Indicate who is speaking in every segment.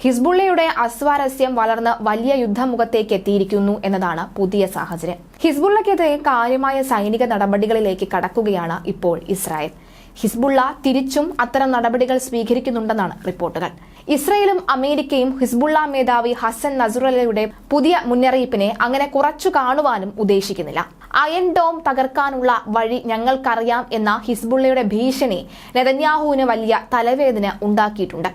Speaker 1: ഹിസ്ബുള്ളയുടെ അസ്വാരസ്യം വളർന്ന് വലിയ യുദ്ധമുഖത്തേക്ക് എത്തിയിരിക്കുന്നു എന്നതാണ് പുതിയ സാഹചര്യം. ഹിസ്ബുള്ളക്കെതിരെ കാര്യമായ സൈനിക നടപടികളിലേക്ക് കടക്കുകയാണ് ഇപ്പോൾ ഇസ്രായേൽ. ഹിസ്ബുള്ള തിരിച്ചും അത്തരം നടപടികൾ സ്വീകരിക്കുന്നുണ്ടെന്നാണ് റിപ്പോർട്ടുകൾ. ഇസ്രായേലും അമേരിക്കയും ഹിസ്ബുള്ള മേധാവി ഹസൻ നസ്രുള്ളയുടെ പുതിയ മുന്നറിയിപ്പിനെ അങ്ങനെ കുറച്ചു കാണുവാനും ഉദ്ദേശിക്കുന്നില്ല. അയൺ ഡോം തകർക്കാനുള്ള വഴി ഞങ്ങൾക്കറിയാം എന്ന ഹിസ്ബുള്ളയുടെ ഭീഷണി നെതന്യാഹുവിന് വലിയ തലവേദന ഉണ്ടാക്കിയിട്ടുണ്ട്.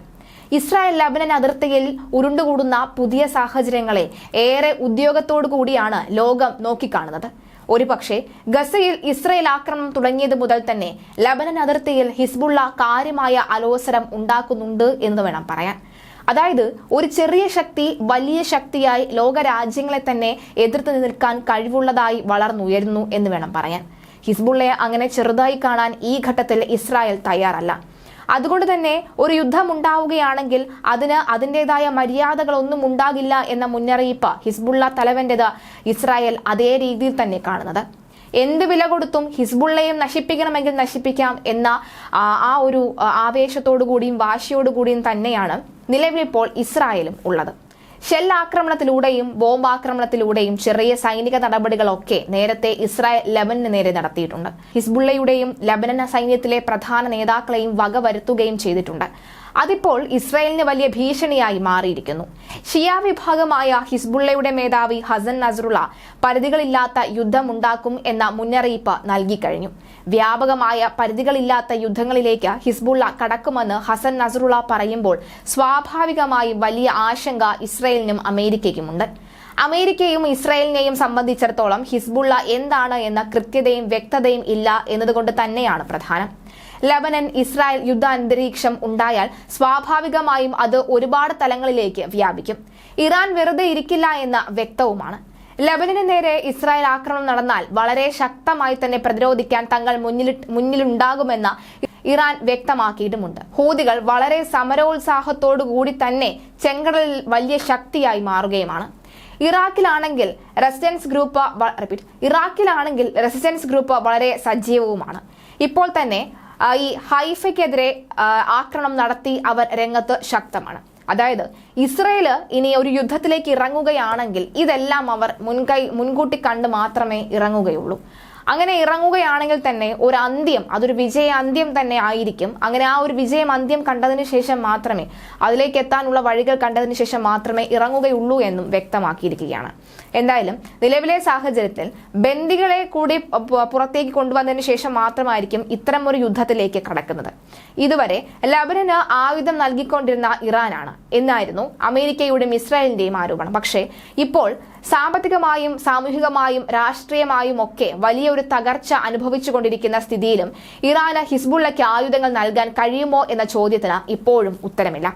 Speaker 1: ഇസ്രായേൽ ലബനൻ അതിർത്തിയിൽ ഉരുണ്ടുകൂടുന്ന പുതിയ സാഹചര്യങ്ങളെ ഏറെ ഉദ്യോഗത്തോടു കൂടിയാണ് ലോകം നോക്കിക്കാണുന്നത്. ഒരുപക്ഷെ ഗസയിൽ ഇസ്രായേൽ ആക്രമണം തുടങ്ങിയത് മുതൽ തന്നെ ലബനൻ അതിർത്തിയിൽ ഹിസ്ബുള്ള കാര്യമായ അലോസരം ഉണ്ടാക്കുന്നുണ്ട് എന്ന് വേണം പറയാൻ. അതായത് ഒരു ചെറിയ ശക്തി വലിയ ശക്തിയായി ലോകരാജ്യങ്ങളെ തന്നെ എതിർത്ത് നിൽക്കാൻ കഴിവുള്ളതായി വളർന്നുയരുന്നു എന്ന് വേണം പറയാൻ. ഹിസ്ബുള്ളയെ അങ്ങനെ ചെറുതായി കാണാൻ ഈ ഘട്ടത്തിൽ ഇസ്രായേൽ തയ്യാറല്ല. അതുകൊണ്ട് തന്നെ ഒരു യുദ്ധം ഉണ്ടാവുകയാണെങ്കിൽ അതിന് അതിൻ്റെതായ മര്യാദകളൊന്നും ഉണ്ടാകില്ല എന്ന മുന്നറിയിപ്പ് ഹിസ്ബുള്ള തലവൻ്റെത് ഇസ്രായേൽ അതേ രീതിയിൽ തന്നെ കാണുന്നത്. എന്ത് വില കൊടുത്തും ഹിസ്ബുള്ളയും നശിപ്പിക്കണമെങ്കിൽ നശിപ്പിക്കാം എന്ന ആ ഒരു ആവേശത്തോടു കൂടിയും വാശിയോടുകൂടിയും തന്നെയാണ് നിലവിലിപ്പോൾ ഇസ്രായേലും ഉള്ളത്. ഷെൽ ആക്രമണത്തിലൂടെയും ബോംബാക്രമണത്തിലൂടെയും ചെറിയ സൈനിക നടപടികളൊക്കെ നേരത്തെ ഇസ്രായേൽ ലബനന് നേരെ നടത്തിയിട്ടുണ്ട്. ഹിസ്ബുള്ളയുടെയും ലബനൻ സൈന്യത്തിലെ പ്രധാന നേതാക്കളെയും വകവരുത്തുകയും ചെയ്തിട്ടുണ്ട്. അതിപ്പോൾ ഇസ്രായേലിന് വലിയ ഭീഷണിയായി മാറിയിരിക്കുന്നു. ഷിയ വിഭാഗമായ ഹിസ്ബുള്ളയുടെ മേധാവി ഹസൻ നസ്രുള്ള പരിധികളില്ലാത്ത യുദ്ധമുണ്ടാക്കും എന്ന മുന്നറിയിപ്പ് നൽകിക്കഴിഞ്ഞു. വ്യാപകമായ പരിധികളില്ലാത്ത യുദ്ധങ്ങളിലേക്ക് ഹിസ്ബുള്ള കടക്കുമെന്ന് ഹസൻ നസ്രുള്ള പറയുമ്പോൾ സ്വാഭാവികമായും വലിയ ആശങ്ക ഇസ്രായേലിനും അമേരിക്കയ്ക്കുമുണ്ട്. അമേരിക്കയും ഇസ്രായേലിനെയും സംബന്ധിച്ചിടത്തോളം ഹിസ്ബുള്ള എന്താണ് എന്ന കൃത്യതയും വ്യക്തതയും ഇല്ല എന്നതുകൊണ്ട് തന്നെയാണ് പ്രധാനം. ലബനൻ ഇസ്രായേൽ യുദ്ധ അന്തരീക്ഷം ഉണ്ടായാൽ സ്വാഭാവികമായും അത് ഒരുപാട് തലങ്ങളിലേക്ക് വ്യാപിക്കും. ഇറാൻ വെറുതെ ഇരിക്കില്ല എന്ന വ്യക്തവുമാണ്. ലബനന് നേരെ ഇസ്രായേൽ ആക്രമണം നടന്നാൽ വളരെ ശക്തമായി തന്നെ പ്രതിരോധിക്കാൻ തങ്ങൾ മുന്നിലുണ്ടാകുമെന്ന ഇറാൻ വ്യക്തമാക്കിയിട്ടുമുണ്ട്. ഹൂതികൾ വളരെ സമരോത്സാഹത്തോടു കൂടി തന്നെ ചെങ്കടലിൽ വലിയ ശക്തിയായി മാറുകയുമാണ്. ഇറാഖിലാണെങ്കിൽ റെസിസ്റ്റൻസ് ഗ്രൂപ്പ് വളരെ സജീവവുമാണ്. ഇപ്പോൾ തന്നെ ഈ ഹൈഫയ്ക്കെതിരെ ആക്രമണം നടത്തി അവർ രംഗത്ത് ശക്തമാണ്. അതായത് ഇസ്രായേൽ ഇനി ഒരു യുദ്ധത്തിലേക്ക് ഇറങ്ങുകയാണെങ്കിൽ ഇതെല്ലാം അവർ മുൻകൂട്ടി കണ്ട് മാത്രമേ ഇറങ്ങുകയുള്ളൂ. അങ്ങനെ ഇറങ്ങുകയാണെങ്കിൽ തന്നെ ഒരു അന്ത്യം അതൊരു വിജയ അന്ത്യം തന്നെ ആയിരിക്കും. അങ്ങനെ ആ ഒരു വിജയം അന്ത്യം കണ്ടതിന് ശേഷം മാത്രമേ അതിലേക്ക് എത്താനുള്ള വഴികൾ കണ്ടതിന് ശേഷം മാത്രമേ ഇറങ്ങുകയുള്ളൂ എന്നും വ്യക്തമാക്കിയിരിക്കുകയാണ്. എന്തായാലും നിലവിലെ സാഹചര്യത്തിൽ ബന്ദികളെ കൂടി പുറത്തേക്ക് കൊണ്ടുവന്നതിന് ശേഷം മാത്രമായിരിക്കും ഇത്തരം ഒരു യുദ്ധത്തിലേക്ക് കടക്കുന്നത്. ഇതുവരെ ലബനന് ആയുധം നൽകിക്കൊണ്ടിരുന്ന ഇറാനാണ് എന്നായിരുന്നു അമേരിക്കയുടെയും ഇസ്രായേലിന്റെയും ആരോപണം. പക്ഷേ ഇപ്പോൾ സാമ്പത്തികമായും സാമൂഹികമായും രാഷ്ട്രീയമായും ഒക്കെ വലിയൊരു തകർച്ച അനുഭവിച്ചുകൊണ്ടിരിക്കുന്ന സ്ഥിതിയിലും ഇറാന് ഹിസ്ബുള്ളയ്ക്ക് ആയുധങ്ങൾ നൽകാൻ കഴിയുമോ എന്ന ചോദ്യത്തിന് ഇപ്പോഴും ഉത്തരമില്ല.